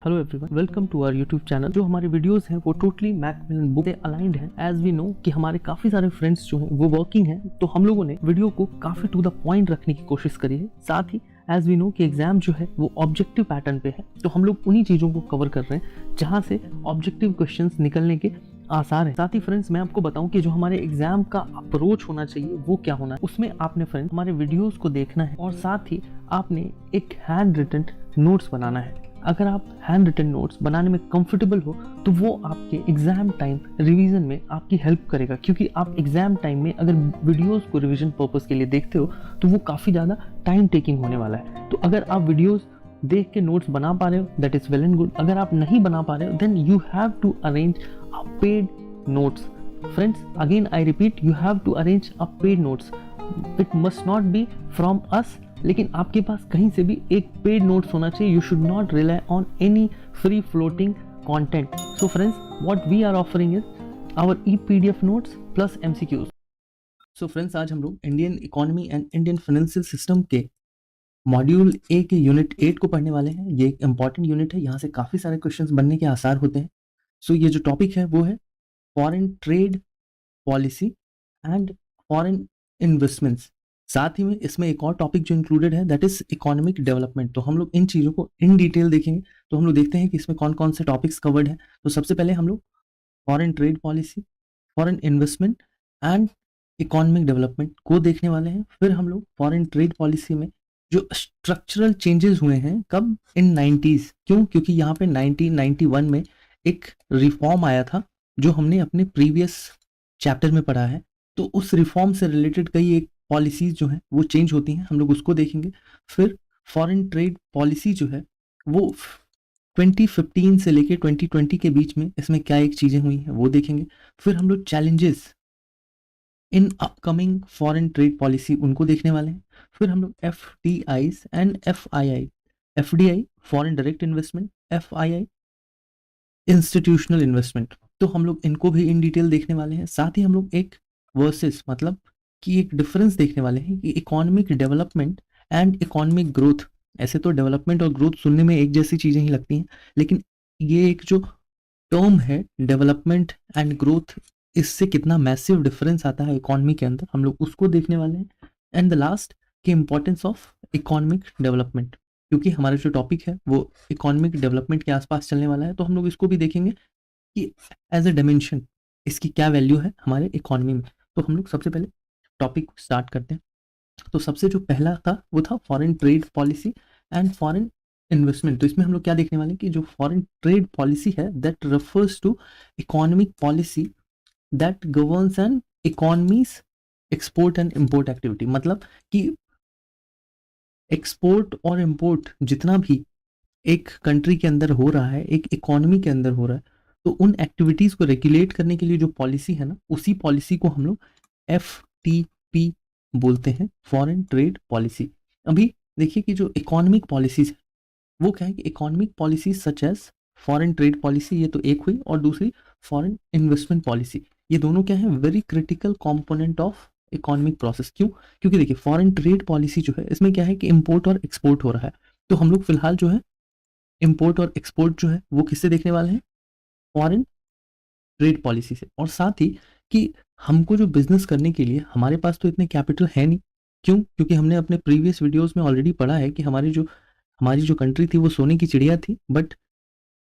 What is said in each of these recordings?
Hello everyone, welcome to our YouTube channel. जो हमारे videos हैं वो टोटली मैकमिलन बुक से अलाइंड हैं। एज वी नो कि हमारे काफी सारे फ्रेंड्स जो हैं वो वर्किंग हैं, तो हम लोगों ने वीडियो को काफी टू द पॉइंट रखने की कोशिश करी है। साथ ही एज वी नो कि एग्जाम जो है वो ऑब्जेक्टिव पैटर्न पे है, तो हम लोग उन्हीं चीज़ों को कवर कर रहे हैं जहाँ से ऑब्जेक्टिव क्वेश्चंस निकलने के आसार है। साथ ही फ्रेंड्स मैं आपको बताऊं कि जो हमारे एग्जाम का अप्रोच होना चाहिए वो क्या होना है, उसमें आपने फ्रेंड्स हमारे वीडियोस को देखना है और साथ ही आपने एक हैंड रिटन नोट्स बनाना है। अगर आप हैंड रिटन नोट्स बनाने में कंफर्टेबल हो तो वो आपके एग्जाम टाइम रिवीजन में आपकी हेल्प करेगा, क्योंकि आप एग्जाम टाइम में अगर वीडियोस को रिवीजन पर्पस के लिए देखते हो तो वो काफ़ी ज़्यादा टाइम टेकिंग होने वाला है। तो अगर आप वीडियोस देख के नोट्स बना पा रहे हो that is well and good. अगर आप नहीं बना पा रहे हो then you have to arrange a paid notes. Friends again I repeat, you have to arrange a paid notes. It must not be from us, लेकिन आपके पास कहीं से भी एक पेड नोट्स होना चाहिए। You should not rely on any free floating content. So friends what we are offering is our e PDF notes plus MCQs. So friends आज हम लोग Indian economy and Indian financial system के module A के unit 8 को पढ़ने वाले हैं। ये एक इंपॉर्टेंट यूनिट है, यहाँ से काफ़ी सारे क्वेश्चंस बनने के आसार होते हैं। सो ये जो टॉपिक है वो है foreign trade policy and foreign investments. साथ ही में इसमें एक और टॉपिक जो इंक्लूडेड है दैट इज इकोनॉमिक डेवलपमेंट। तो हम लोग इन चीज़ों को इन डिटेल देखेंगे। तो हम लोग देखते हैं कि इसमें कौन कौन से टॉपिक्स कवर्ड हैं। तो सबसे पहले हम लोग foreign trade policy, foreign investment and economic development को देखने वाले हैं। फिर हम लोग फॉरेन ट्रेड पॉलिसी में जो स्ट्रक्चरल चेंजेस हुए हैं कब, इन 90s। क्यों? क्योंकि यहाँ पे 1991 में एक रिफॉर्म आया था जो हमने अपने प्रीवियस चैप्टर में पढ़ा है। तो उस रिफॉर्म से रिलेटेड कई एक पॉलिसीज जो हैं वो चेंज होती हैं, हम लोग उसको देखेंगे। फिर फॉरेन ट्रेड पॉलिसी जो है वो 2015 से लेके 2020 के बीच में इसमें क्या एक चीज़ें हुई हैं वो देखेंगे। फिर हम लोग challenges in upcoming foreign trade policy उनको देखने वाले हैं। फिर हम लोग FDIs and FII, FDI foreign direct investment, FII institutional investment, तो हम लोग इनको भी इन डिटेल देखने वाले हैं। साथ ही हम लोग एक वर्सेस मतलब कि एक डिफरेंस देखने वाले हैं कि economic development and economic growth. ऐसे तो डेवलपमेंट और ग्रोथ सुनने में एक जैसी चीज़ें ही लगती हैं, लेकिन ये एक जो टर्म है डेवलपमेंट एंड ग्रोथ, इससे कितना मैसिव डिफरेंस आता है इकोनॉमी के अंदर, हम लोग उसको देखने वाले हैं। एंड द लास्ट की इम्पोर्टेंस ऑफ इकोनॉमिक डेवलपमेंट, क्योंकि हमारा जो टॉपिक है वो इकोनॉमिक डेवलपमेंट के आसपास चलने वाला है। तो हम लोग इसको भी देखेंगे कि एज ए डायमेंशन इसकी क्या वैल्यू है हमारे इकोनॉमी में। तो हम लोग सबसे पहले टॉपिक स्टार्ट करते हैं। तो सबसे जो पहला था वो था foreign trade policy and foreign investment. तो इसमें हम लोग क्या देखने वाले हैं कि जो फॉरेन ट्रेड पॉलिसी है that refers to economic policy that governs and economies export and import activity. मतलब कि एक्सपोर्ट और इम्पोर्ट जितना भी एक कंट्री के अंदर हो रहा है, एक इकोनॉमी के अंदर हो रहा है, तो उन एक्टिविटीज़ को रेगुलेट करने के लिए जो पॉलिसी है ना, उसी पॉलिसी को हम लोग FTP बोलते हैं, फॉरेन ट्रेड पॉलिसी। अभी देखिए कि जो इकोनॉमिक पॉलिसीज है वो क्या है कि economic policies such as foreign trade policy, ये तो एक हुई, और दूसरी फॉरेन इन्वेस्टमेंट पॉलिसी। ये दोनों क्या है, very critical component of economic process. क्यों? क्योंकि देखिए फॉरेन ट्रेड पॉलिसी जो है इसमें क्या है कि इम्पोर्ट और एक्सपोर्ट हो रहा है। तो हम लोग फिलहाल जो है इम्पोर्ट और एक्सपोर्ट जो है वो किससे देखने वाले हैं, फॉरेन ट्रेड पॉलिसी से। और साथ ही कि हमको जो बिजनेस करने के लिए हमारे पास तो इतने कैपिटल है नहीं। क्यों? क्योंकि हमने अपने प्रीवियस वीडियोस में ऑलरेडी पढ़ा है कि हमारी जो कंट्री थी वो सोने की चिड़िया थी, बट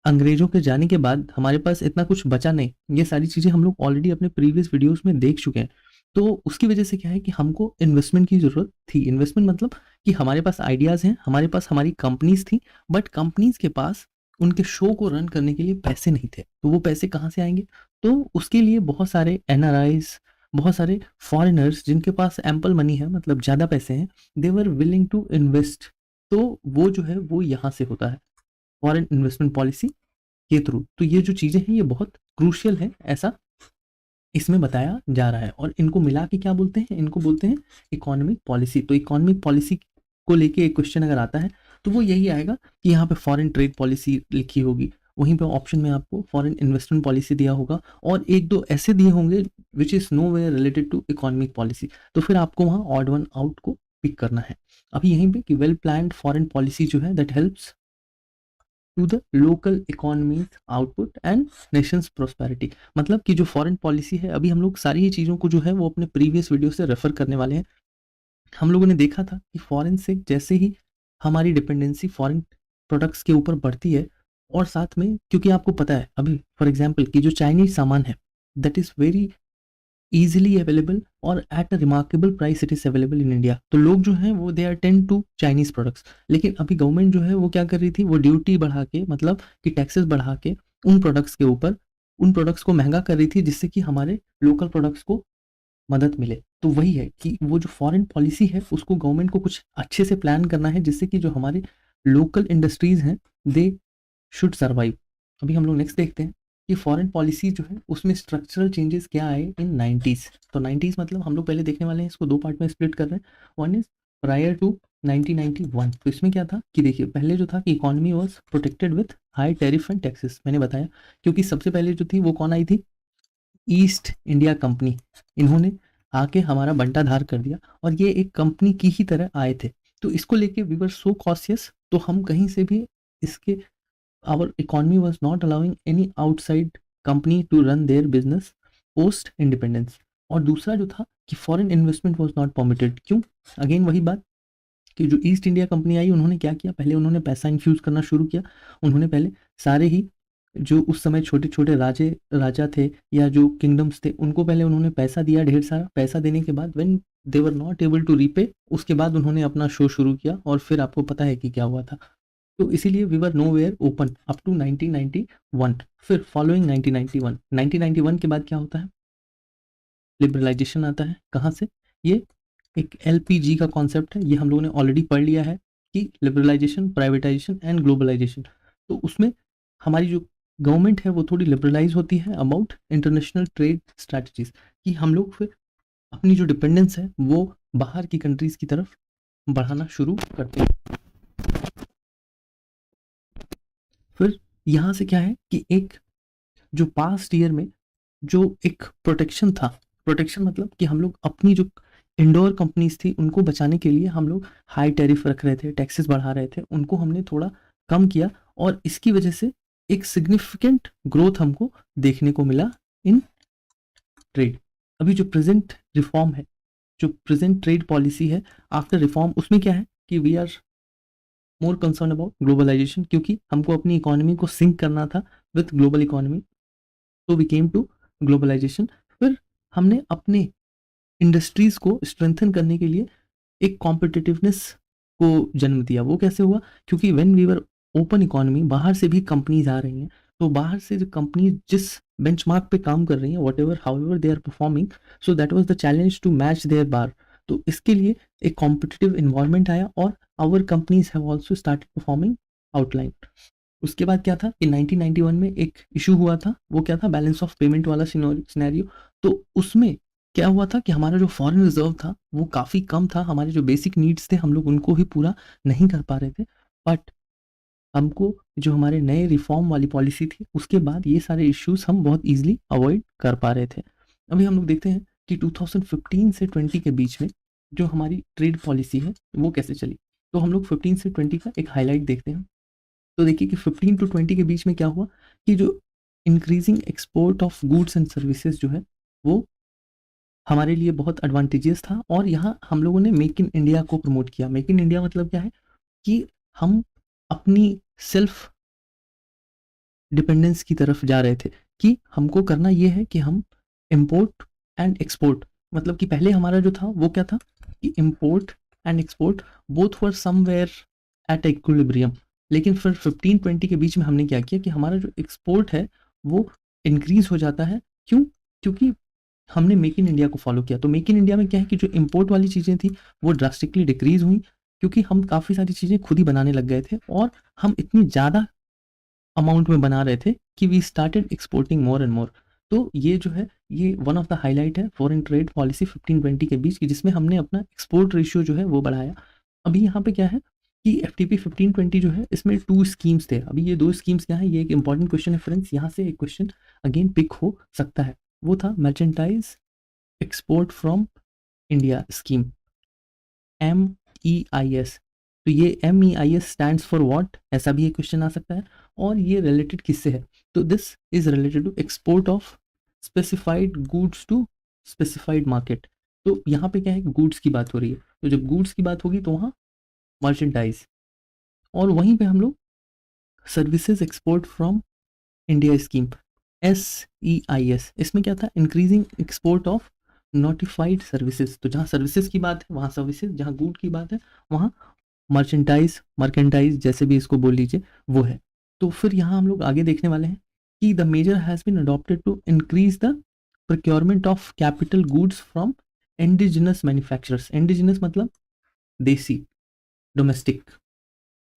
अंग्रेजों के जाने के बाद हमारे पास इतना कुछ बचा नहीं। ये सारी चीज़ें हम लोग ऑलरेडी अपने प्रीवियस वीडियोस में देख चुके हैं। तो उसकी वजह से क्या है कि हमको इन्वेस्टमेंट की ज़रूरत थी। इन्वेस्टमेंट मतलब कि हमारे पास आइडियाज़ हैं, हमारे पास हमारी कंपनीज थी, बट कंपनीज के पास उनके शो को रन करने के लिए पैसे नहीं थे। तो वो पैसे कहाँ से आएंगे? तो उसके लिए बहुत सारे NRIs, बहुत सारे फॉरेनर्स जिनके पास एम्पल मनी है, मतलब ज़्यादा पैसे हैं, दे वर विलिंग टू इन्वेस्ट। तो वो जो है वो यहाँ से होता है फॉरेन इन्वेस्टमेंट पॉलिसी के थ्रू। तो ये जो चीज़ें हैं ये बहुत क्रूशियल है, ऐसा इसमें बताया जा रहा है। और इनको मिला के क्या बोलते हैं, इनको बोलते हैं इकोनॉमिक पॉलिसी। तो इकोनॉमिक पॉलिसी को लेके एक क्वेश्चन अगर आता है तो वो यही आएगा कि यहाँ पे फॉरेन ट्रेड पॉलिसी लिखी होगी, वहीं पे ऑप्शन में आपको फॉरेन इन्वेस्टमेंट पॉलिसी दिया होगा, और एक दो ऐसे दिए होंगे which is no way related to economic policy. तो फिर आपको वहाँ ऑड वन आउट को पिक करना है। अभी यहीं पे कि वेल प्लान्ड फॉरेन पॉलिसी जो है that helps to the local economies output and nations prosperity. मतलब कि जो फॉरेन पॉलिसी है, अभी हम लोग सारी ही चीज़ों को जो है वो अपने प्रीवियस वीडियो से रेफर करने वाले हैं। हम लोगों ने देखा था कि फॉरेन से जैसे ही हमारी डिपेंडेंसी फॉरेन प्रोडक्ट्स के ऊपर बढ़ती है, और साथ में क्योंकि आपको पता है अभी फॉर एग्जांपल कि जो चाइनीज सामान है that is very easily available और at a remarkable price it is available in India. तो लोग जो हैं वो they are tend to Chinese products. लेकिन अभी गवर्नमेंट जो है वो क्या कर रही थी, वो ड्यूटी बढ़ा के, मतलब कि टैक्सेस बढ़ा के उन प्रोडक्ट्स के ऊपर उन प्रोडक्ट्स को महंगा कर रही थी, जिससे कि हमारे लोकल प्रोडक्ट्स को मदद मिले। तो वही है कि वो जो फॉरेन पॉलिसी है उसको गवर्नमेंट को कुछ अच्छे से प्लान करना है, जिससे कि जो हमारे लोकल इंडस्ट्रीज हैं दे शुड सर्वाइव। अभी हम लोग नेक्स्ट देखते हैं कि फॉरेन पॉलिसी जो है उसमें स्ट्रक्चरल चेंजेस क्या आए इन 90s। तो 90s मतलब हम लोग पहले देखने वाले हैं, इसको दो पार्ट में स्प्लिट कर रहे हैं। One is prior to 1991। तो इसमें क्या था कि देखिए, पहले जो था कि economy was protected with high tariff and taxes, मैंने बताया, क्योंकि सबसे पहले जो थी वो कौन आई थी, ईस्ट इंडिया कंपनी। इन्होंने आके हमारा बंटाधार कर दिया और ये एक कंपनी की ही तरह आए थे। तो इसको लेके वी वर सो कॉशियस, तो हम कहीं से भी इसके our economy was not allowing any outside company to run their business post independence। और दूसरा जो था कि foreign investment was not permitted. क्यों? अगेन वही बात कि जो ईस्ट इंडिया कंपनी आई उन्होंने क्या किया, पहले उन्होंने पैसा इन्फ्यूज करना शुरू किया। उन्होंने पहले सारे ही जो उस समय छोटे छोटे राजा थे या जो किंगडम्स थे उनको पहले उन्होंने पैसा दिया, ढेर सारा पैसा देने के बाद when they were not able to repay, उसके बाद उन्होंने अपना शो शुरू किया और फिर आपको पता है कि क्या हुआ था। तो इसीलिए we were nowhere open up to 1991। फिर फॉलोइंग 1991 के बाद क्या होता है, लिबरलाइजेशन आता है। कहाँ से? ये एक एलपीजी का कॉन्सेप्ट है, ये हम लोगों ने ऑलरेडी पढ़ लिया है कि लिबरलाइजेशन, प्राइवेटाइजेशन एंड ग्लोबलाइजेशन। तो उसमें हमारी जो गवर्नमेंट है वो थोड़ी लिबरलाइज होती है अबाउट इंटरनेशनल ट्रेड स्ट्रैटेजीज, कि हम लोग फिर अपनी जो डिपेंडेंस है वो बाहर की कंट्रीज की तरफ बढ़ाना शुरू करते हैं। फिर यहाँ से क्या है कि एक जो पास्ट ईयर में जो एक प्रोटेक्शन था, प्रोटेक्शन मतलब कि हम लोग अपनी जो इंडोर कंपनीज थी उनको बचाने के लिए हम लोग हाई टैरिफ रख रहे थे, टैक्सेस बढ़ा रहे थे, उनको हमने थोड़ा कम किया और इसकी वजह से एक सिग्निफिकेंट ग्रोथ हमको देखने को मिला इन ट्रेड। अभी जो प्रेजेंट रिफॉर्म है, जो प्रेजेंट ट्रेड पॉलिसी है आफ्टर रिफॉर्म, उसमें क्या है कि we are more concern about globalisation, क्योंकि हमको अपनी इकोनॉमी को सिंक करना था विथ ग्लोबल इकोनॉमी। तो वी केम टू ग्लोबलाइजेशन। फिर हमने अपने इंडस्ट्रीज को स्ट्रेंथन करने के लिए एक कॉम्पिटिटिवनेस को जन्म दिया। वो कैसे हुआ? क्योंकि when we were open economy, बाहर से भी कंपनीज आ रही हैं, तो बाहर से जो कंपनीज जिस बेंचमार्क पे काम कर रही हैं, whatever however they are performing, so that was the challenge to match their bar. तो इसके लिए एक कॉम्पिटिटिव इन्वायरमेंट आया और our companies have also started performing outline. उसके बाद क्या था कि 1991 में एक इशू हुआ था, वो क्या था, बैलेंस ऑफ पेमेंट वाला सिनेरियो। तो उसमें क्या हुआ था कि हमारा जो फॉरेन रिजर्व था वो काफ़ी कम था, हमारे जो बेसिक नीड्स थे हम लोग उनको भी पूरा नहीं कर पा रहे थे। बट हमको जो हमारे नए रिफॉर्म वाली पॉलिसी थी उसके बाद ये सारे इश्यूज हम बहुत ईजिली अवॉइड कर पा रहे थे। अभी हम लोग देखते हैं कि 2015 से 20 के बीच में जो हमारी ट्रेड पॉलिसी है वो कैसे चली। तो हम लोग 15 से 20 का एक हाईलाइट देखते हैं। तो देखिए कि 15 टू 20 के बीच में क्या हुआ कि जो increasing export of goods and services जो है वो हमारे लिए बहुत एडवांटेजियस था, और यहाँ हम लोगों ने मेक इन इंडिया को प्रमोट किया। मेक इन इंडिया मतलब क्या है कि हम अपनी सेल्फ डिपेंडेंस की तरफ जा रहे थे, कि हमको करना ये है कि हम इम्पोर्ट एंड एक्सपोर्ट, मतलब कि पहले हमारा जो था वो क्या था कि import and export both were somewhere at equilibrium. लेकिन फिर 15-20 के बीच में हमने क्या किया कि हमारा जो एक्सपोर्ट है वो इंक्रीज हो जाता है। क्यों? क्योंकि हमने मेक इन इंडिया को फॉलो किया। तो मेक इन इंडिया में क्या है कि जो इम्पोर्ट वाली चीज़ें थी वो ड्रास्टिकली डिक्रीज हुई, क्योंकि हम काफ़ी सारी चीज़ें खुद ही बनाने लग गए थे और हम इतनी ज़्यादा अमाउंट में बना रहे थे कि we started exporting more and more. तो ये जो है ये वन ऑफ द हाईलाइट है फॉरेन ट्रेड पॉलिसी 15-20 के बीच की, जिसमें हमने अपना एक्सपोर्ट रेशियो जो है वो बढ़ाया। अभी यहाँ पे क्या है कि FTP 15-20 जो है इसमें 2 स्कीम्स थे। अभी ये 2 स्कीम्स क्या है, ये एक इंपॉर्टेंट क्वेश्चन है फ्रेंड्स, यहाँ से एक क्वेश्चन अगेन पिक हो सकता है। वो था merchandise export from India scheme, MEIS। तो ये MEIS स्टैंड्स फॉर व्हाट, ऐसा भी एक क्वेश्चन आ सकता है। और ये रिलेटेड किससे है, तो this is related to export of specified goods to specified market. तो यहाँ पे क्या है, गुड्स की बात हो रही है, तो जब गुड्स की बात होगी तो वहाँ मर्चेंडाइज, और वहीं पे हम लोग services export from India scheme SEIS, इसमें क्या था, increasing export of notified services. तो जहाँ सर्विसेज की बात है वहाँ सर्विसेज, जहाँ गुड की बात है वहाँ मर्चेंटाइज जैसे भी इसको बोल लीजिए वो है। तो फिर यहाँ हम लोग आगे देखने वाले हैं कि the measure has been adopted to increase the procurement of capital goods from indigenous manufacturers. Indigenous मतलब देसी, डोमेस्टिक,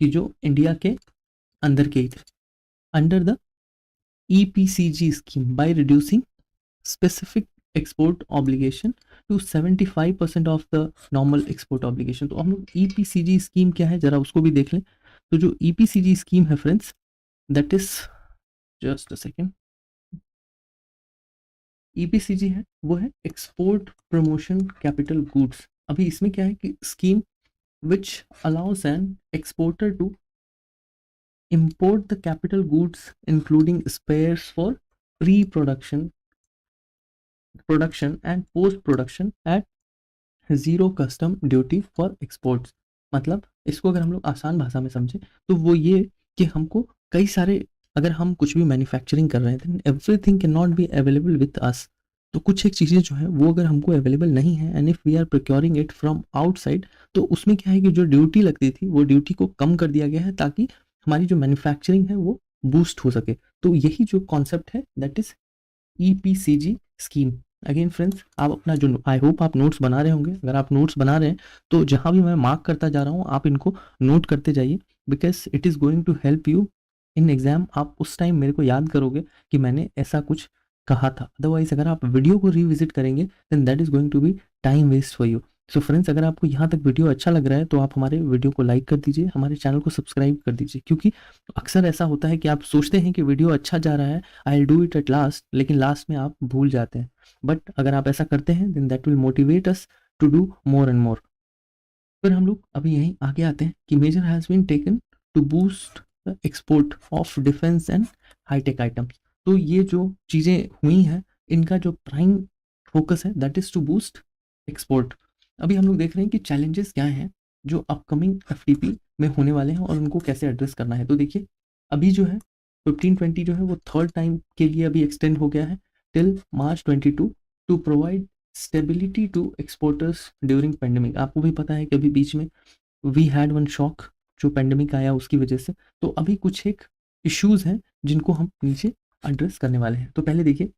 कि जो इंडिया के अंदर के ही थे, under the EPCG scheme by reducing specific export obligation to 75% of the normal export obligation। तो हम लोग EPCG स्कीम क्या है जरा उसको भी देख लें। तो जो EPCG स्कीम है friends, that is, just a second, EPCG है वो है एक्सपोर्ट प्रमोशन कैपिटल गुड्स। अभी इसमें क्या है कि scheme which allows an exporter to import the capital goods including spares for pre-production, production and post production at zero custom duty for exports. मतलब इसको अगर हम लोग आसान भाषा में समझें तो वो ये कि हमको कई सारे, अगर हम कुछ भी मैन्युफैक्चरिंग कर रहे हैं then everything can not be available with us. तो कुछ एक चीज़ें जो है वो अगर हमको अवेलेबल नहीं है and if we are procuring it from outside, तो उसमें क्या है कि जो ड्यूटी लगती थी वो ड्यूटी को कम कर दिया गया है ताकि हमारी जो मैन्युफैक्चरिंग है वो बूस्ट हो सके। तो यही जो कॉन्सेप्ट है that is EPCG scheme. Again friends, आप अपना जो, आई होप आप नोट्स बना रहे होंगे, अगर आप नोट्स बना रहे हैं तो जहाँ भी मैं मार्क करता जा रहा हूँ आप इनको नोट करते जाइए, because it is going to help you in exam. आप उस टाइम मेरे को याद करोगे कि मैंने ऐसा कुछ कहा था, अदरवाइज अगर आप वीडियो को रिविजिट करेंगे then that is going to be time waste for you. So friends, अगर आपको यहाँ तक वीडियो अच्छा लग रहा है तो आप हमारे वीडियो को लाइक कर दीजिए, हमारे चैनल को सब्सक्राइब कर दीजिए, क्योंकि अक्सर ऐसा होता है कि आप सोचते हैं कि वीडियो अच्छा जा रहा है, I do it at last, लेकिन लास्ट में आप भूल जाते हैं। बट अगर आप ऐसा करते हैं then that will motivate us to do more and more. फिर हम लोग अभी यहीं आगे आते हैं कि measure has been taken to boost the export of defence and high tech items. तो ये जो चीज़ें हुई हैं इनका जो प्राइम फोकस है that is to boost export. अभी हम लोग देख रहे हैं कि चैलेंजेस क्या हैं जो अपकमिंग FTP में होने वाले हैं और उनको कैसे एड्रेस करना है। तो देखिए, अभी जो है 1520 जो है वो थर्ड टाइम के लिए अभी एक्सटेंड हो गया है till March 22 to provide stability to exporters during pandemic. आपको भी पता है कि अभी बीच में वी हैड वन शॉक जो पेंडेमिक आया उसकी वजह से। तो अभी कुछ एक इश्यूज हैं जिनको हम नीचे एड्रेस करने वाले हैं। तो पहले देखिए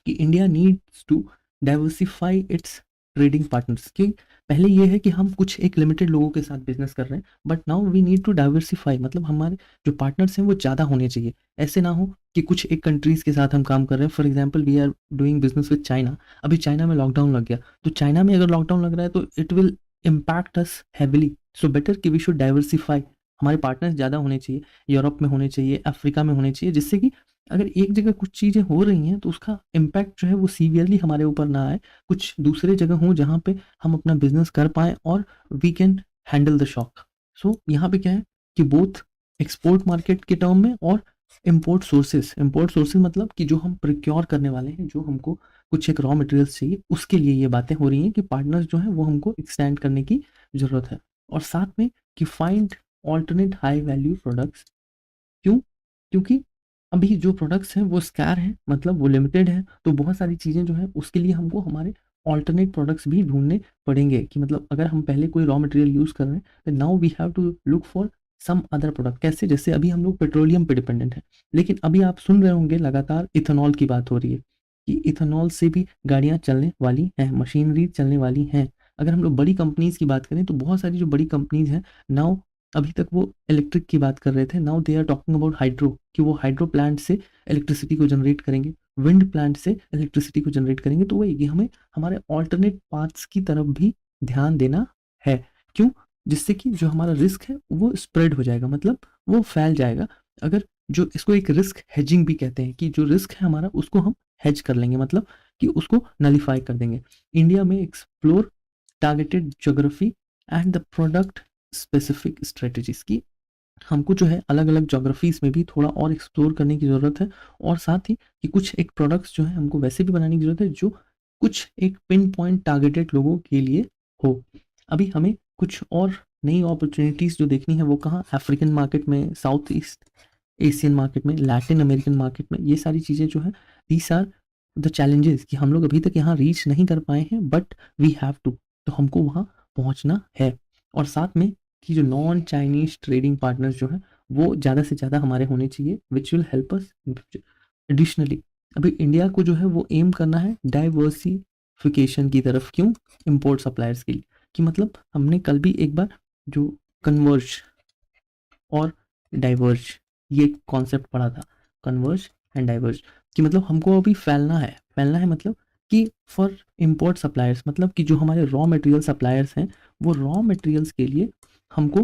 कि India needs to diversify its trading partners. कि पहले ये है कि हम कुछ एक लिमिटेड लोगों के साथ बिजनेस कर रहे हैं, but now we need to diversify, मतलब हमारे जो पार्टनर्स हैं वो ज़्यादा होने चाहिए। ऐसे ना हो कि कुछ एक कंट्रीज़ के साथ हम काम कर रहे हैं। For example we are doing business with China, अभी चाइना में लॉकडाउन लग गया, तो चाइना में अगर लॉकडाउन लग रहा है तो it will impact us heavily. So better कि वी शुड डाइवर्सिफाई, हमारे पार्टनर्स ज़्यादा होने चाहिए, यूरोप में होने चाहिए, अफ्रीका में होने चाहिए, जिससे कि अगर एक जगह कुछ चीज़ें हो रही हैं तो उसका इम्पैक्ट जो है वो सीवियरली हमारे ऊपर ना आए, कुछ दूसरे जगह हों जहाँ पे हम अपना बिजनेस कर पाएँ और we can handle the shock. सो यहाँ पे क्या है कि बोथ एक्सपोर्ट मार्केट के टर्म में और इम्पोर्ट सोर्सेज मतलब कि जो हम प्रिक्योर करने वाले हैं, जो हमको कुछ एक रॉ मटेरियल्स चाहिए, उसके लिए ये बातें हो रही हैं कि पार्टनर्स जो हैं वो हमको एक्सटेंड करने की ज़रूरत है। और साथ में कि find alternate high value products. क्यों? क्योंकि अभी जो प्रोडक्ट्स हैं वो स्कैर हैं, मतलब वो लिमिटेड है, तो बहुत सारी चीज़ें जो हैं उसके लिए हमको हमारे ऑल्टरनेट प्रोडक्ट्स भी ढूंढने पड़ेंगे। कि मतलब अगर हम पहले कोई रॉ मटेरियल यूज़ कर रहे हैं तो now we have to look for some other product. कैसे? जैसे अभी हम लोग पेट्रोलियम पे डिपेंडेंट हैं, लेकिन अभी आप सुन रहे होंगे लगातार इथेनॉल की बात हो रही है कि इथेनॉल से भी गाड़ियाँ चलने वाली हैं, मशीनरी चलने वाली हैं। अगर हम लोग बड़ी कंपनीज़ की बात करें तो बहुत सारी जो बड़ी कंपनीज़ हैं नाउ, अभी तक वो इलेक्ट्रिक की बात कर रहे थे, now they are talking about hydro, कि वो हाइड्रो प्लांट से इलेक्ट्रिसिटी को जनरेट करेंगे, विंड प्लांट से इलेक्ट्रिसिटी को जनरेट करेंगे। तो वही कि हमें हमारे ऑल्टरनेट पाथ्स की तरफ भी ध्यान देना है। क्यों? जिससे कि जो हमारा रिस्क है वो स्प्रेड हो जाएगा, मतलब वो फैल जाएगा। अगर जो इसको एक रिस्क हेजिंग भी कहते हैं कि जो रिस्क है हमारा उसको हम हेज कर लेंगे, मतलब कि उसको नलीफाई कर देंगे। इंडिया में explore targeted geography and the product specific strategies की हमको जो है अलग अलग जोग्राफीज में भी थोड़ा और एक्सप्लोर करने की ज़रूरत है, और साथ ही कि कुछ एक प्रोडक्ट्स जो है हमको वैसे भी बनाने की ज़रूरत है जो कुछ एक पिन पॉइंट टारगेटेड लोगों के लिए हो। अभी हमें कुछ और नई अपॉर्चुनिटीज़ जो देखनी है वो कहाँ, अफ्रीकन मार्केट में, साउथ ईस्ट एशियन मार्केट में, लैटिन अमेरिकन मार्केट में, ये सारी चीज़ें जो है दीज आर द चैलेंजेस कि हम लोग अभी तक यहाँ रीच नहीं कर पाए हैं, बट वी हैव टू, तो हमको वहाँ पहुँचना है। और साथ में कि जो नॉन चाइनीज ट्रेडिंग पार्टनर्स जो हैं वो ज़्यादा से ज़्यादा हमारे होने चाहिए, which will help us in future. Additionally अभी इंडिया को जो है वो एम करना है डाइवर्सिफिकेशन की तरफ। क्यों? इम्पोर्ट सप्लायर्स के लिए, कि मतलब हमने कल भी एक बार जो कन्वर्ज और डाइवर्ज ये कॉन्सेप्ट पढ़ा था, कन्वर्ज एंड डाइवर्ज, कि मतलब हमको अभी फैलना है। फैलना है मतलब कि फॉर इम्पोर्ट सप्लायर्स, मतलब कि जो हमारे रॉ मटेरियल सप्लायर्स हैं वो रॉ मटेरियल्स के लिए हमको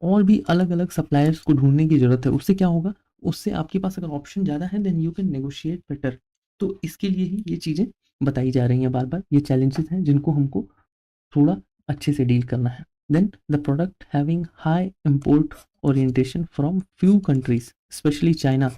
और भी अलग अलग सप्लायर्स को ढूंढने की ज़रूरत है। उससे क्या होगा, उससे आपके पास अगर ऑप्शन ज़्यादा है then you can negotiate better. तो इसके लिए ही ये चीज़ें बताई जा रही हैं बार बार, ये चैलेंजेस हैं जिनको हमको थोड़ा अच्छे से डील करना है। Then the product having high import orientation from few countries specially China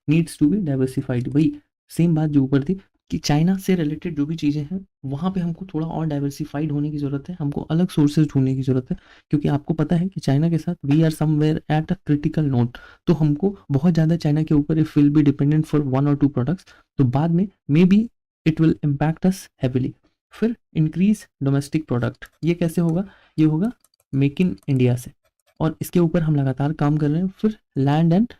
needs to be diversified. वही सेम बात जो ऊपर थी कि चाइना से रिलेटेड जो भी चीज़ें हैं वहाँ पे हमको थोड़ा और डाइवर्सिफाइड होने की ज़रूरत है, हमको अलग सोर्सेज ढूंढने की ज़रूरत है, क्योंकि आपको पता है कि चाइना के साथ we are somewhere at a critical note. तो हमको बहुत ज़्यादा चाइना के ऊपर if will be dependent for 1 or 2 products, तो बाद में maybe it will impact us heavily. फिर इंक्रीज डोमेस्टिक प्रोडक्ट, ये कैसे होगा? ये होगा मेक इन इंडिया से, और इसके ऊपर हम लगातार काम कर रहे हैं। फिर land and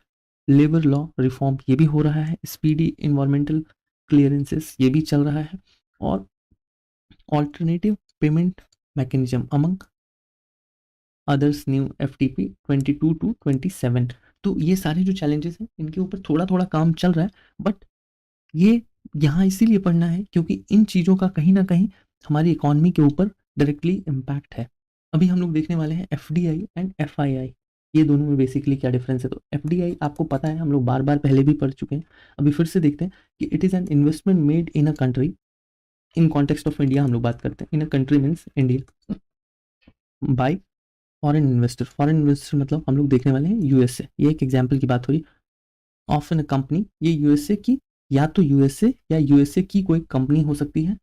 labour law reform, ये भी हो रहा है। स्पीडी इन्वायरमेंटल क्लियरेंसेस, ये भी चल रहा है। और alternative payment mechanism among others new FTP 22 to 27। तो ये सारे जो चैलेंजेस हैं इनके ऊपर थोड़ा थोड़ा काम चल रहा है, बट ये यहाँ इसीलिए पढ़ना है क्योंकि इन चीज़ों का कहीं ना कहीं हमारी इकोनॉमी के ऊपर डायरेक्टली इम्पैक्ट है। अभी हम लोग देखने वाले हैं FDI एंड FII, ये दोनों में बेसिकली क्या डिफरेंस है। तो FDI आपको पता है, हम लोग बार बार पहले भी पढ़ चुके हैं, अभी फिर से देखते हैं कि it is an investment made in a country, in context of India हम लोग बात करते हैं, in a country means India, by foreign investor. Foreign investor मतलब हम लोग देखने वाले हैं USA, ये एक एग्जाम्पल की बात हो रही ऑफ एन कंपनी, ये यूएसए की, या तो यूएसए या यूएसए की कोई कंपनी हो सकती है,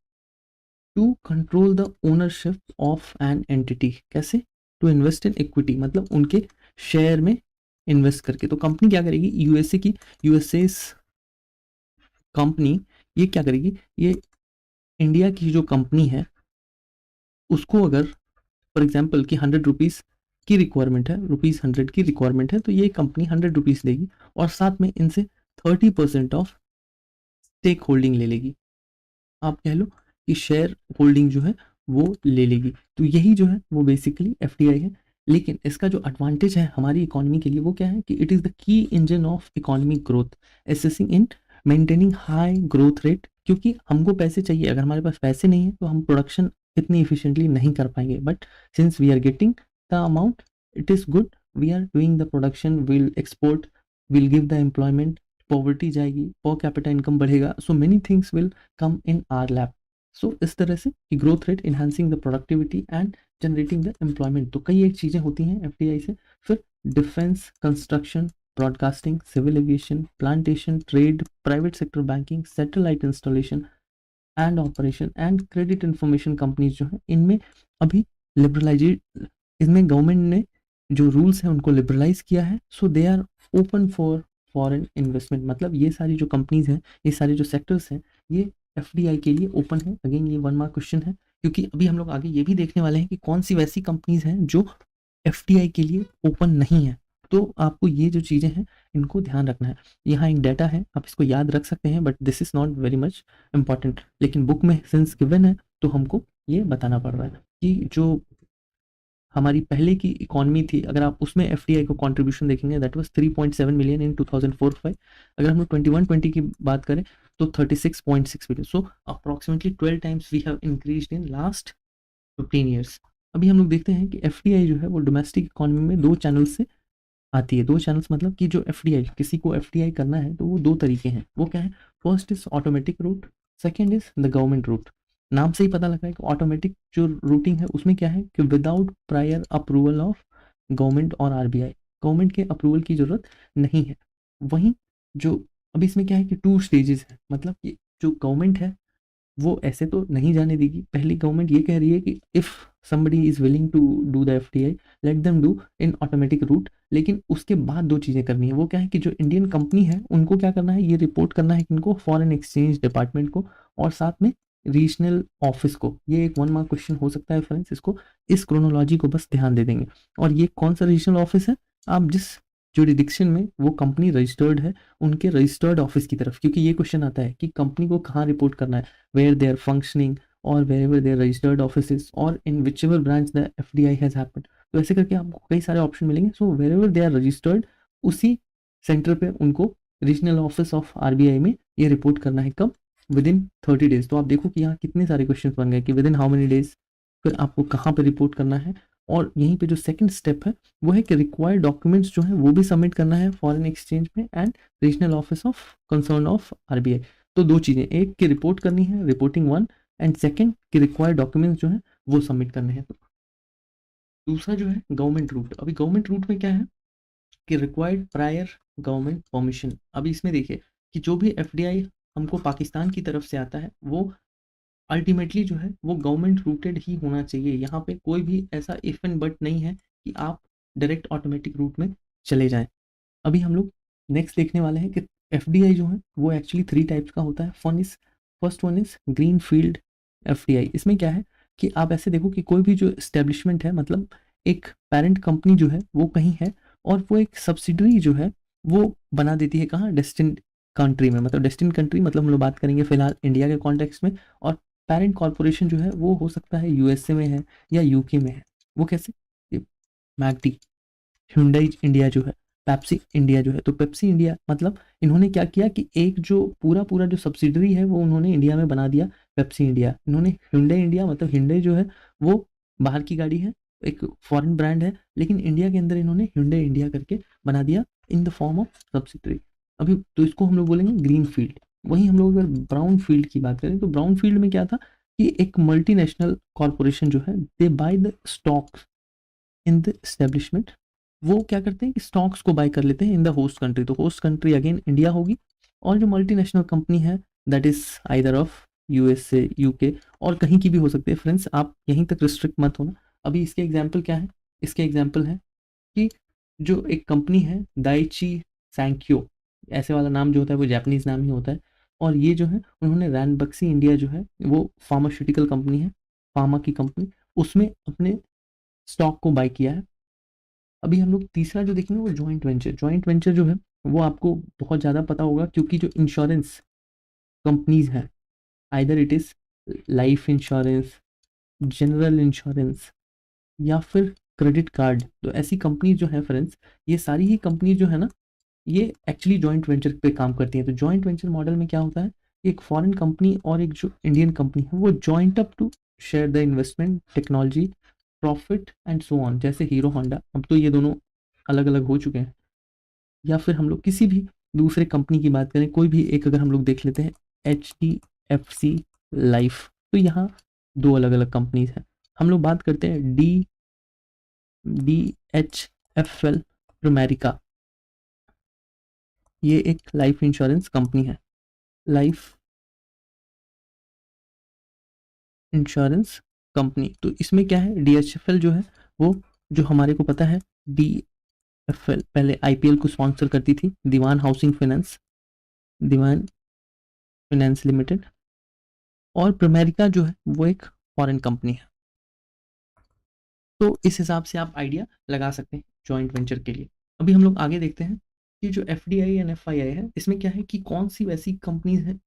to control the ownership of an entity. कैसे? टू इन्वेस्ट इन इक्विटी, मतलब उनके शेयर में इन्वेस्ट करके। तो कंपनी क्या करेगी, यूएसए की, यूएसए कंपनी ये क्या करेगी, ये इंडिया की जो कंपनी है उसको अगर फॉर एग्जाम्पल कि 100 रुपीज़ की रिक्वायरमेंट है, ₹100 की रिक्वायरमेंट है, तो ये कंपनी 100 रुपीज़ देगी और साथ में इनसे 30% ऑफ स्टेक होल्डिंग ले लेगी। आप कह लो कि शेयर होल्डिंग जो है वो ले लेगी। तो यही जो है वो बेसिकली FDI है। लेकिन इसका जो एडवांटेज है हमारी इकोनॉमी के लिए वो क्या है कि it is the key engine of economic growth, assessing in maintaining high growth rate. क्योंकि हमको पैसे चाहिए, अगर हमारे पास पैसे नहीं है तो हम प्रोडक्शन इतनी इफिशिएंटली नहीं कर पाएंगे, but since we are getting the amount it is good, we are doing the production, will export, will give the employment, poverty जाएगी, पर कैपिटा इनकम बढ़ेगा, so many things will come in our lap. So इस तरह से कि growth rate, enhancing the productivity and generating the employment, तो कई एक चीज़ें होती हैं FDI से। फिर defence, construction, broadcasting, civil aviation, plantation, trade, private sector banking, satellite installation and operation and credit information companies जो हैं इनमें अभी लिबरलाइजेशन, इसमें गवर्नमेंट ने जो रूल्स हैं उनको लिबरलाइज किया है, so they are open for foreign investment. मतलब ये सारी जो कंपनीज हैं, ये सारे जो सेक्टर्स हैं, ये FDI के लिए ओपन है। अगेन ये 1 मार्क क्वेश्चन है, क्योंकि अभी हम लोग आगे ये भी देखने वाले हैं कि कौन सी वैसी कंपनीज हैं जो FDI के लिए ओपन नहीं है। तो आपको ये जो चीज़ें हैं इनको ध्यान रखना है। यहाँ एक डाटा है, आप इसको याद रख सकते हैं, but this is not very much important. लेकिन बुक में सिंस गिवन है तो हमको ये बताना पड़ रहा है कि जो हमारी पहले की इकोनॉमी थी, अगर आप उसमें FDI को कंट्रीब्यूशन देखेंगे दैट वाज 3.7 मिलियन इन 2004-05। अगर हम लोग 21-20 की बात करें तो 36.6 million. So approximately 12 times we have increased in last 15 years. अभी हम लोग देखते हैं कि FDI जो है वो डोमेस्टिक इकोनॉमी में 2 चैनल से आती है। 2 चैनल्स मतलब कि जो FDI, किसी को FDI करना है तो वो 2 तरीके हैं। वो क्या है? First is automatic route, second is the government route. नाम से ही पता लगा है कि ऑटोमेटिक जो रूटिंग है उसमें क्या है कि without prior approval of government और RBI। गवर्नमेंट के अप्रूवल की ज़रूरत नहीं है। वहीं जो अब इसमें क्या है कि 2 स्टेजेस हैं, मतलब कि जो गवर्नमेंट है वो ऐसे तो नहीं जाने देगी। पहली गवर्नमेंट ये कह रही है कि if somebody is willing to do the FDI, let them do in automatic route. लेकिन उसके बाद 2 चीज़ें करनी है। वो क्या है कि जो इंडियन कंपनी है उनको क्या करना है, ये रिपोर्ट करना है किनको, फॉरेन एक्सचेंज डिपार्टमेंट को, और साथ में रीजनल ऑफिस को। ये एक 1 मार्क क्वेश्चन हो सकता है फ्रेंड्स, इसको इस क्रोनोलॉजी को बस ध्यान दे देंगे। और ये कौन सा रीजनल ऑफिस है, आप जिस जुरिडिक्शन में वो कंपनी रजिस्टर्ड है उनके रजिस्टर्ड ऑफिस की तरफ, क्योंकि ये क्वेश्चन आता है कि कंपनी को कहाँ रिपोर्ट करना है, where they are functioning or wherever their registered offices or in whichever branch the FDI has happened। तो ऐसे करके आपको कई सारे ऑप्शन मिलेंगे। सो wherever they are registered, उसी सेंटर पे उनको रीजनल ऑफिस ऑफ आरबीआई में ये रिपोर्ट करना है। कब? With in 30 days. तो आप देखो कि यहाँ कितने सारे क्वेश्चन बन गए कि with in how many days, फिर आपको कहाँ पे रिपोर्ट करना है। और यहीं पे जो सेकंड स्टेप है वो है कि रिक्वायर्ड डॉक्यूमेंट्स जो है वो भी सबमिट करना है फॉरेन एक्सचेंज में and regional office of concern of RBI. तो 2 चीज़ें, एक की रिपोर्ट करनी है, रिपोर्टिंग 1, एंड सेकंड की रिक्वायर्ड डॉक्यूमेंट्स जो है वो सबमिट करने हैं। तो दूसरा जो है गवर्नमेंट रूट। अभी गवर्नमेंट रूट में क्या है कि रिक्वायर्ड प्रायर गवर्नमेंट परमिशन। अभी इसमें देखिए कि जो भी एफडीआई हमको पाकिस्तान की तरफ से आता है वो अल्टीमेटली जो है वो गवर्नमेंट रूटेड ही होना चाहिए। यहाँ पे कोई भी ऐसा इफ एंड बट नहीं है कि आप डायरेक्ट ऑटोमेटिक रूट में चले जाएं। अभी हम लोग नेक्स्ट देखने वाले हैं कि एफडीआई जो है वो एक्चुअली 3 टाइप्स का होता है। First one is green field FDI. इसमें क्या है कि आप ऐसे देखो कि कोई भी जो एस्टेब्लिशमेंट है, मतलब एक पेरेंट कंपनी जो है वो कहीं है और वो एक सब्सिडरी जो है वो बना देती है कहाँ, डेस्टिन्ड कंट्री में। मतलब डेस्टिन्ड कंट्री मतलब हम लोग बात करेंगे फिलहाल इंडिया के कॉन्टेक्स्ट में। और पेरेंट कॉर्पोरेशन जो है वो हो सकता है यूएसए में है या यूके में है। वो कैसे, मैकडी, hyundai इंडिया जो है, पेप्सी इंडिया जो है। तो पेप्सी इंडिया मतलब इन्होंने क्या किया कि एक जो पूरा पूरा जो सब्सिडरी है वो उन्होंने इंडिया में बना दिया, पेप्सी इंडिया। इन्होंने hyundai इंडिया, मतलब hyundai जो है वो बाहर की गाड़ी है, एक फॉरेन ब्रांड है, लेकिन इंडिया के अंदर इन्होंने hyundai इंडिया करके बना दिया in the form of subsidiary. अभी तो इसको हम लोग बोलेंगे ग्रीन फील्ड। वहीं हम लोग अगर ब्राउन फील्ड की बात करें तो ब्राउन फील्ड में क्या था कि एक मल्टीनेशनल कॉरपोरेशन जो है they buy the stocks in the establishment. वो क्या करते हैं कि स्टॉक्स को बाय कर लेते हैं इन द होस्ट कंट्री। तो होस्ट कंट्री अगेन इंडिया होगी, और जो मल्टीनेशनल कंपनी है that is either of USA, UK, और कहीं की भी हो सकती है। फ्रेंड्स आप यहीं तक रिस्ट्रिक्ट मत होना। अभी इसके एग्जाम्पल क्या है, इसके एग्जाम्पल है कि जो एक कंपनी है दाइची सैंक्यो, ऐसे वाला नाम जो होता है वो जापानीज नाम ही होता है। और ये जो है उन्होंने रैनबक्सी इंडिया जो है वो फार्मास्यूटिकल कंपनी है, फार्मा की कंपनी, उसमें अपने स्टॉक को बाय किया है। अभी हम लोग तीसरा जो देखेंगे वो जॉइंट वेंचर। जॉइंट वेंचर जो है वो आपको बहुत ज़्यादा पता होगा, क्योंकि जो इंश्योरेंस कंपनीज हैं, either it is life insurance, general insurance, या फिर क्रेडिट कार्ड, तो ऐसी कंपनी जो है फ्रेंड्स, ये सारी ही कंपनी जो है ना, ये एक्चुअली जॉइंट वेंचर पे काम करती हैं। तो जॉइंट वेंचर मॉडल में क्या होता है, एक फॉरेन कंपनी और एक जो इंडियन कंपनी है वो joint up to share the investment, technology, profit and so on. जैसे हीरो होंडा, अब तो ये दोनों अलग अलग हो चुके हैं। या फिर हम लोग किसी भी दूसरे कंपनी की बात करें, कोई भी एक अगर हम लोग देख लेते हैं, HDFC लाइफ, तो यहाँ 2 अलग अलग कंपनीज हैं। हम लोग बात करते हैं DHFL प्रोमेरिका, ये एक लाइफ इंश्योरेंस कंपनी है, लाइफ इंश्योरेंस कंपनी। तो इसमें क्या है, DHFL जो है वो, जो हमारे को पता है, DFL पहले IPL को स्पॉन्सर करती थी, दीवान हाउसिंग फाइनेंस, दीवान फाइनेंस लिमिटेड। और प्रोमेरिका जो है वो एक फॉरेन कंपनी है। तो इस हिसाब से आप आइडिया लगा सकते हैं जॉइंट वेंचर के लिए। अभी हम लोग आगे देखते हैं कि जो FDI एंड FII है, इसमें क्या है कि कौन सी वैसी कंपनीज हैं,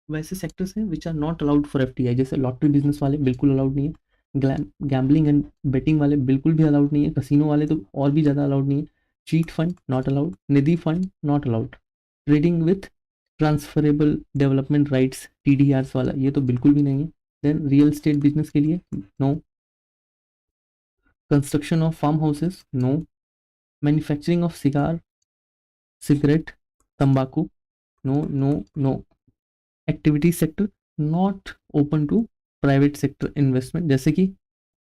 वैसे सेक्टर्स हैं which are not allowed for FDI। जैसे लॉटरी बिजनेस वाले बिल्कुल अलाउड नहीं है, गैम्बलिंग एंड बेटिंग वाले बिल्कुल भी अलाउड नहीं है, कसिनो वाले तो और भी ज़्यादा अलाउड नहीं है, chit fund not allowed, Nidhi fund not allowed, trading with transferable development rights TDRs वाला ये तो बिल्कुल भी नहीं है। देन रियल स्टेट बिजनेस के लिए no, construction of farm houses no, manufacturing of cigarette, तंबाकू no no no, activity sector not open to private sector investment, जैसे कि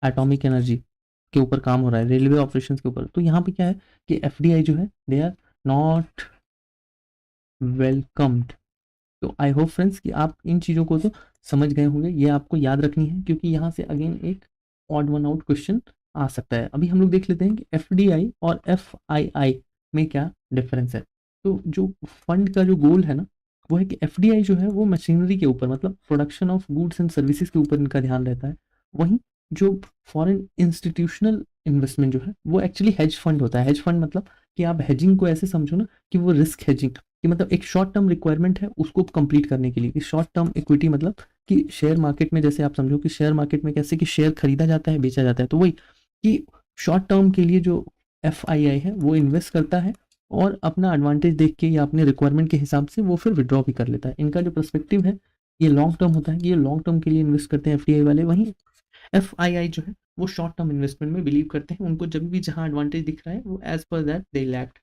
एटॉमिक एनर्जी, के ऊपर काम हो रहा है, रेलवे ऑपरेशंस के ऊपर, तो यहाँ पे क्या है कि एफडीआई जो है दे आर नॉट वेलकम्ड। तो आई होप फ्रेंड्स कि आप इन चीज़ों को तो समझ गए होंगे, ये आपको याद रखनी है क्योंकि यहाँ से अगेन एक ऑड वन आउट क्वेश्चन आ सकता है। अभी हम लोग देख लेते हैं कि एफडीआई और एफआईआई में क्या डिफरेंस है। तो जो फंड का जो गोल है ना वो है कि एफडीआई जो है वो मशीनरी के ऊपर, मतलब production of goods and services के ऊपर इनका ध्यान रहता है। वहीं जो फॉरेन इंस्टीट्यूशनल इन्वेस्टमेंट जो है वो एक्चुअली हेज फंड होता है। हेज फंड मतलब कि आप हेजिंग को ऐसे समझो ना कि वो रिस्क हेजिंग, कि मतलब एक शॉर्ट टर्म रिक्वायरमेंट है उसको कंप्लीट करने के लिए। शॉर्ट टर्म इक्विटी मतलब कि शेयर मार्केट में, जैसे आप समझो कि शेयर मार्केट में कैसे कि शेयर खरीदा जाता है बेचा जाता है, तो वही कि शॉर्ट टर्म के लिए जो एफआईआई है वो इन्वेस्ट करता है और अपना एडवांटेज देख के या अपने रिक्वायरमेंट के हिसाब से वो फिर विड्रॉ भी कर लेता है। इनका जो पर्सपेक्टिव है ये लॉन्ग टर्म होता है कि ये लॉन्ग टर्म के लिए इन्वेस्ट करते हैं एफडीआई वाले। वहीं एफआईआई जो है वो शॉर्ट टर्म इन्वेस्टमेंट में बिलीव करते हैं। उनको जब भी जहां एडवांटेज दिख रहा है वो एज पर दैट दे लैक्ट।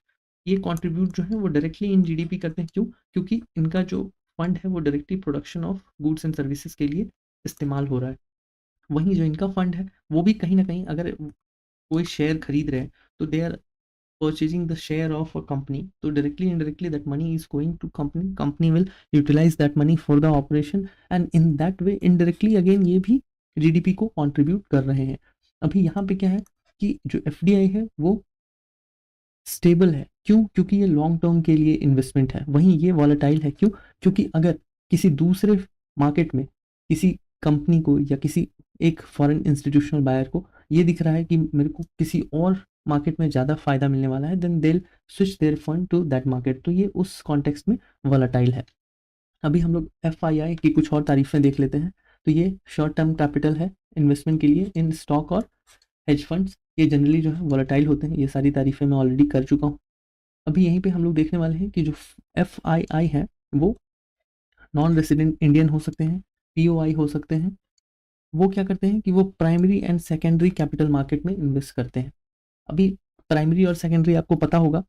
ये कंट्रीब्यूट जो है वो डायरेक्टली इन जीडीपी करते हैं। क्यों? क्योंकि इनका जो फंड है वो directly production of goods and services के लिए इस्तेमाल हो रहा है। वहीं जो इनका फंड है वो भी कहीं ना कहीं अगर कोई शेयर खरीद रहे हैं तो they are purchasing the share of a company, so directly indirectly that money is going to company will utilize that money for the operation and in that way indirectly again ये भी GDP को contribute कर रहे हैं। अभी यहाँ पे क्या है कि जो एफडीआई है वो स्टेबल है। क्यों? क्योंकि ये लॉन्ग टर्म के लिए इन्वेस्टमेंट है। वहीं ये वॉलेटाइल है। क्यों? क्योंकि अगर किसी दूसरे मार्केट में किसी कंपनी को या किसी एक फॉरेन इंस्टीट्यूशनल बायर को ये दिख रहा है कि मेरे को किसी और मार्केट में ज़्यादा फायदा मिलने वाला है, then they switch their fund to that market, तो ये उस कॉन्टेक्स्ट में वॉलेटाइल है। अभी हम लोग एफआईआई की कुछ और तारीफें देख लेते हैं। तो ये शॉर्ट टर्म कैपिटल है इन्वेस्टमेंट के लिए इन स्टॉक और हेज फंड्स, ये जनरली जो है वॉलेटाइल होते हैं। ये सारी तारीफें मैं ऑलरेडी कर चुका हूँ। अभी यहीं पे हम लोग देखने वाले हैं कि जो एफआईआई है वो नॉन रेसिडेंट इंडियन हो सकते हैं, पीओआई हो सकते हैं। वो क्या करते हैं कि वो primary and secondary capital market में इन्वेस्ट करते हैं। अभी प्राइमरी और सेकेंडरी आपको पता होगा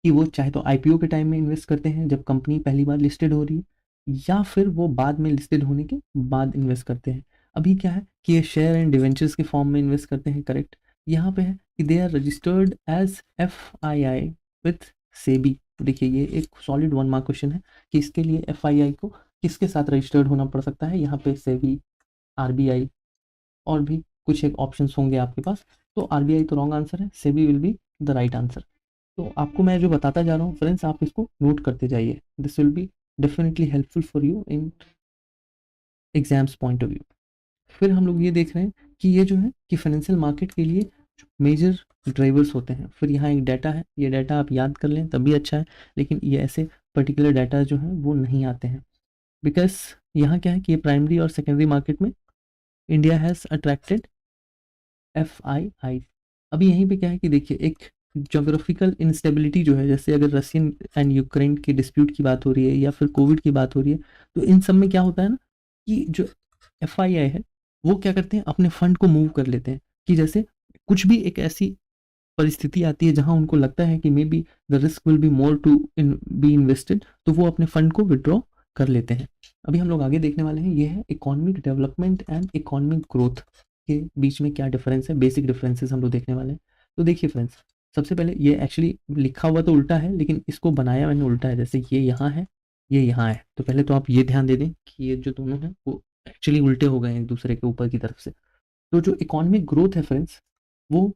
कि वो चाहे तो आईपीओ के टाइम में इन्वेस्ट करते हैं जब कंपनी पहली बार लिस्टेड हो रही है, या फिर वो बाद में लिस्टेड होने के बाद इन्वेस्ट करते हैं। अभी क्या है कि ये शेयर एंड डिवेंचर्स के फॉर्म में इन्वेस्ट करते हैं, करेक्ट। यहाँ पे है कि they are registered as FII with SEBI. देखिए ये एक सॉलिड 1 मार्क क्वेश्चन है कि इसके लिए एफआईआई को किसके साथ रजिस्टर्ड होना पड़ सकता है। यहाँ पे सेबी, आरबीआई और भी कुछ एक ऑप्शंस होंगे आपके पास। तो आरबीआई तो रॉन्ग आंसर है, SEBI will be the right answer. तो आपको मैं जो बताता जा रहा हूँ फ्रेंड्स, आप इसको नोट करते जाइए। This will be definitely helpful for you in exams point of view. फिर हम लोग ये देख रहे हैं कि ये जो है कि फाइनेंशियल मार्केट के लिए मेजर ड्राइवर्स होते हैं। फिर यहाँ एक डाटा है, ये डाटा आप याद कर लें तभी अच्छा है, लेकिन ये ऐसे पर्टिकुलर डाटा जो है वो नहीं आते हैं बिकॉज यहाँ क्या है कि ये प्राइमरी और सेकेंडरी मार्केट में इंडिया हैज़ अट्रैक्टेड एफआईआई। अभी यहीं पे क्या है कि देखिए एक जोग्राफिकल इंस्टेबिलिटी जो है, जैसे अगर रशियन एंड यूक्रेन के डिस्प्यूट की बात हो रही है या फिर कोविड की बात हो रही है, तो इन सब में क्या होता है ना कि जो एफआईआई है वो क्या करते हैं अपने फंड को मूव कर लेते हैं। कि जैसे कुछ भी एक ऐसी परिस्थिति आती है जहां उनको लगता है कि maybe the risk will be more to be invested, तो वो अपने फंड को विड्रॉ कर लेते हैं। अभी हम लोग आगे देखने वाले हैं, ये है economic development and economic growth के बीच में क्या डिफरेंस है, बेसिक डिफरेंसेस हम लोग देखने वाले हैं। तो देखिए फ्रेंड्स, सबसे पहले ये एक्चुअली लिखा हुआ तो उल्टा है लेकिन इसको बनाया मैंने उल्टा है। जैसे ये यहाँ है, ये यहाँ है, तो पहले तो आप ये ध्यान दे दें कि ये जो दोनों हैं वो एक्चुअली उल्टे हो गए हैं एक दूसरे के ऊपर की तरफ से। तो जो इकोनॉमिक ग्रोथ है फ्रेंड्स वो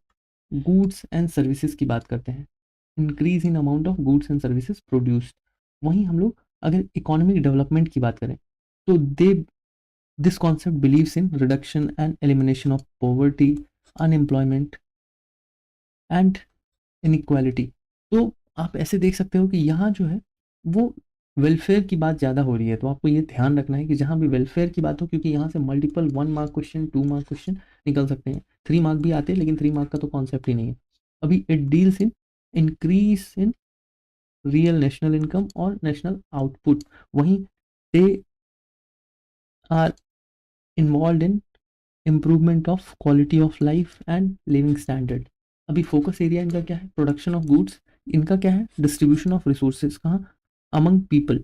गुड्स एंड सर्विसेज की बात करते हैं, increase in amount of goods and services produced. वहीं हम लोग अगर इकोनॉमिक डेवलपमेंट की बात करें तो they this concept believes in reduction and elimination of poverty, unemployment and inequality. तो आप ऐसे देख सकते हो कि यहाँ जो है वो वेलफेयर की बात ज़्यादा हो रही है। तो आपको ये ध्यान रखना है कि जहाँ भी वेलफेयर की बात हो, क्योंकि यहाँ से multiple 1 mark question, 2 mark question निकल सकते हैं, 3 मार्क भी आते हैं लेकिन 3 मार्क का तो कॉन्सेप्ट ही नहीं है। अभी it deals in increase in real national income और नेशनल आउटपुट। वहीं they are involve in improvement of quality of life and living standard. अभी फोकस एरिया इनका क्या है, प्रोडक्शन ऑफ गुड्स। इनका क्या है, डिस्ट्रीब्यूशन ऑफ रिसोर्सेज, कहाँ, अमंग पीपल।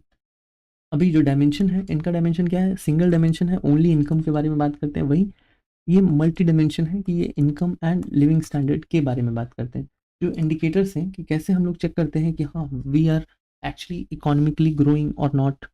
अभी जो डायमेंशन है इनका, डायमेंशन क्या है, सिंगल डायमेंशन है, ओनली इनकम के बारे में बात करते हैं। वही ये मल्टी डायमेंशन है कि ये इनकम एंड लिविंग स्टैंडर्ड के बारे में बात करते हैं। जो इंडिकेटर्स हैं कि कैसे हम लोग चेक करते हैं कि हाँ we are actually economically growing और नॉट,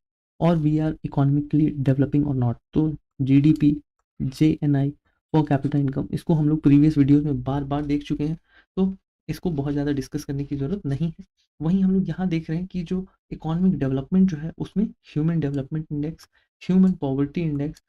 और वी आर इकोनॉमिकली डेवलपिंग और नॉट। तो GDP, GNI, per capita income, इसको हम लोग प्रीवियस वीडियो में बार बार देख चुके हैं, तो इसको बहुत ज़्यादा डिस्कस करने की ज़रूरत नहीं है। वहीं हम लोग यहाँ देख रहे हैं कि जो इकोनॉमिक डेवलपमेंट जो है उसमें human development index, human poverty index,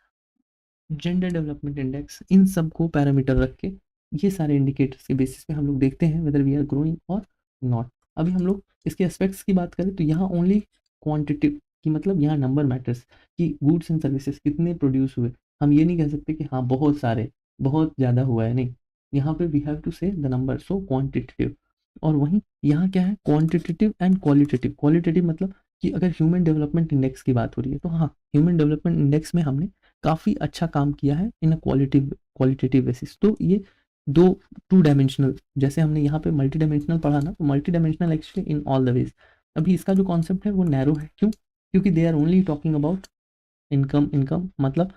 gender development index, इन सब को पैरामीटर रख के ये सारे इंडिकेटर्स के बेसिस पे हम लोग देखते हैं वेदर वी आर ग्रोइंग और नॉट। अभी हम लोग इसके एस्पेक्ट्स की बात करें तो यहाँ ओनली क्वांटिटिव की, मतलब यहाँ नंबर मैटर्स कि गुड्स एंड सर्विसेज कितने प्रोड्यूस हुए। हम ये नहीं कह सकते कि हाँ बहुत सारे, बहुत ज़्यादा हुआ है, नहीं, यहाँ पे वी हैव टू से द नंबर, सो क्वांटिटेटिव। और वहीं यहाँ क्या है, क्वांटिटेटिव एंड क्वालिटेटिव। क्वालिटेटिव मतलब कि अगर ह्यूमन डेवलपमेंट इंडेक्स की बात हो रही है तो हाँ ह्यूमन डेवलपमेंट इंडेक्स में हमने काफ़ी अच्छा काम किया है इन अ क्वालिटेटिव बेसिस। तो ये दो टू डायमेंशनल, जैसे हमने यहाँ पे मल्टी डायमेंशनल पढ़ा ना, तो multi dimensional actually in all the ways. अभी इसका जो कॉन्सेप्ट है वो नैरो है, क्यों? क्योंकि they are only talking about income, income मतलब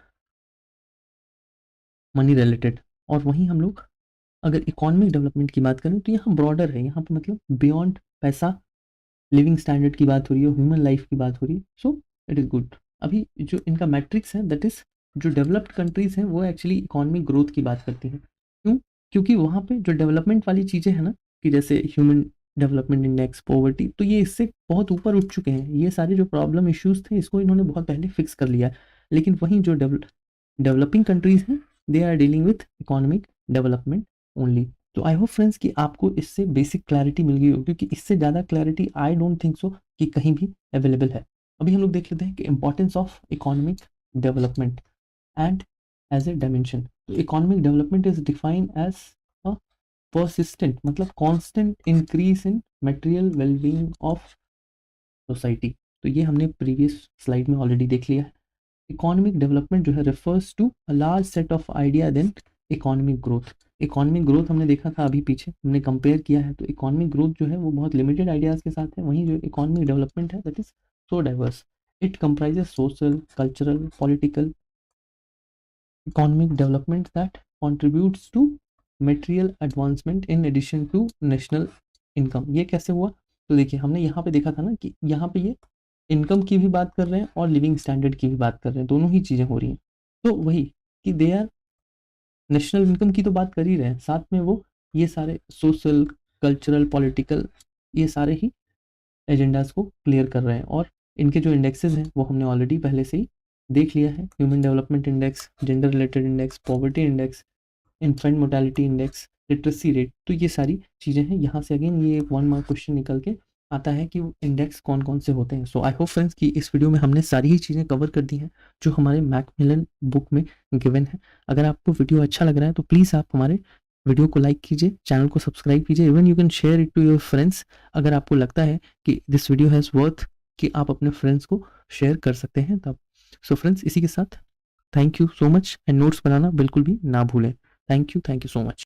मनी रिलेटेड। और वहीं हम लोग अगर इकोनॉमिक डेवलपमेंट की बात करें तो यहाँ ब्रॉडर है, यहाँ पे मतलब बियॉन्ड पैसा, लिविंग स्टैंडर्ड की बात हो रही है, ह्यूमन लाइफ की बात हो रही है, सो इट इज़ गुड। अभी जो इनका मैट्रिक्स है दैट इज़, जो डेवलप्ड कंट्रीज़ हैं वो एक्चुअली इकोनॉमिक ग्रोथ की बात करती हैं। क्यों? क्योंकि वहाँ पे जो डेवलपमेंट वाली चीज़ें हैं ना, कि जैसे ह्यूमन डेवलपमेंट इंडेक्स, पॉवर्टी, तो ये इससे बहुत ऊपर उठ चुके हैं। ये सारे जो प्रॉब्लम इश्यूज़ थे इसको इन्होंने बहुत पहले फिक्स कर लिया है। लेकिन वहीं जो डेवलपिंग कंट्रीज़ हैं they are dealing with economic development only. तो आई होप फ्रेंड्स कि आपको इससे बेसिक क्लैरिटी मिल गई हो, क्योंकि इससे ज़्यादा clarity I don't think so कि कहीं भी अवेलेबल है। अभी हम लोग देख लेते हैं कि importance of economic development and as a dimension. तो economic development is defined as a persistent मतलब constant increase in material wellbeing of society. तो ये हमने प्रीवियस स्लाइड में ऑलरेडी देख लिया है। इकोनॉमिक डेवलपमेंट जो है refers to a large set of idea than economic growth. Economic growth हमने देखा था अभी पीछे, हमने कंपेयर किया है, तो इकोनॉमिक ग्रोथ जो है वो बहुत लिमिटेड आइडियाज़ के साथ है। वहीं जो इकोनॉमिक डेवलपमेंट है that is so diverse. It comprises social, cultural, political, economic development that contributes to material advancement in addition to national income। ये कैसे हुआ? तो देखिए हमने यहाँ पे देखा था ना कि यहाँ पे ये इनकम की भी बात कर रहे हैं और लिविंग स्टैंडर्ड की भी बात कर रहे हैं, दोनों ही चीज़ें हो रही हैं। तो वही कि दे आर नेशनल इनकम की तो बात कर ही रहे हैं, साथ में वो ये सारे सोशल, कल्चरल, पॉलिटिकल, ये सारे ही एजेंडाज को क्लियर कर रहे हैं। और इनके जो इंडेक्सेस हैं वो हमने ऑलरेडी पहले से ही देख लिया है, human development index, gender related index, poverty index, infant mortality index, literacy rate. तो ये सारी चीज़ें हैं। यहाँ से अगेन ये 1 मार्क क्वेश्चन निकल के आता है कि इंडेक्स कौन कौन से होते हैं। सो आई होप फ्रेंड्स कि इस वीडियो में हमने सारी ही चीज़ें कवर कर दी हैं जो हमारे मैकमिलन बुक में गिवन है। अगर आपको वीडियो अच्छा लग रहा है तो प्लीज़ आप हमारे वीडियो को लाइक कीजिए, चैनल को सब्सक्राइब कीजिए, even you can share it to your friends. अगर आपको लगता है कि दिस वीडियो हैज़ वर्थ कि आप अपने फ्रेंड्स को शेयर कर सकते हैं तब। सो फ्रेंड्स इसी के साथ thank you so much, and notes बनाना बिल्कुल भी ना भूलें। Thank you so much.